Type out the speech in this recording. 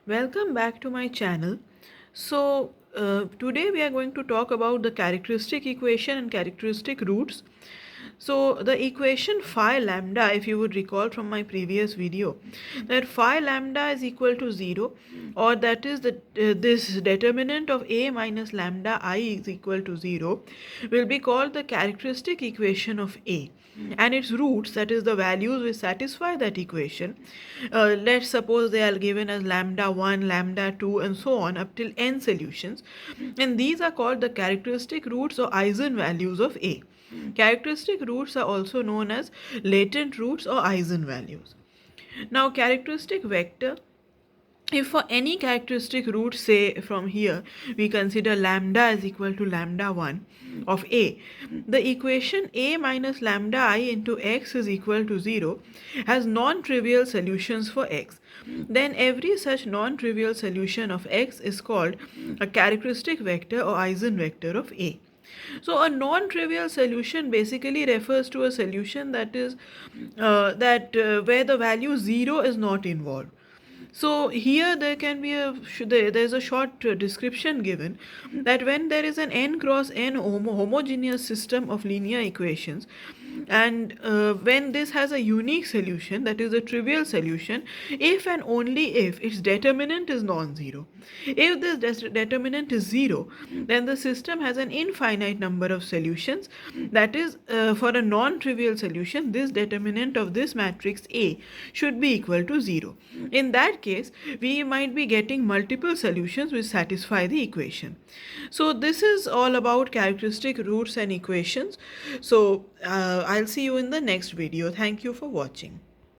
Welcome back to my channel. Today we are going to talk about the characteristic equation and characteristic roots. So the equation phi lambda, if you would recall from my previous video, that phi lambda is equal to 0, or that is that this determinant of a minus lambda I is equal to 0, will be called the characteristic equation of A, and its roots, that is the values which satisfy that equation, let's suppose they are given as lambda 1, lambda 2 and so on up till n solutions, and these are called the characteristic roots or eigenvalues of A. Characteristic roots are also known as latent roots or eigenvalues. Now characteristic vector, if for any characteristic root, say from here we consider lambda is equal to lambda 1 of A, the equation A minus lambda I into x is equal to 0 has non-trivial solutions for x. Then every such non-trivial solution of x is called a characteristic vector or eigenvector of A. So a non-trivial solution basically refers to a solution that is where the value 0 is not involved. So here there can be there's a short description given that when there is an n cross n homogeneous system of linear equations, and when this has a unique solution, that is a trivial solution, if and only if its determinant is non-zero. If this determinant is 0, then the system has an infinite number of solutions. That is, for a non-trivial solution, this determinant of this matrix A should be equal to 0. In that case, we might be getting multiple solutions which satisfy the equation. So this is all about characteristic roots and equations. So I'll see you in the next video. Thank you for watching.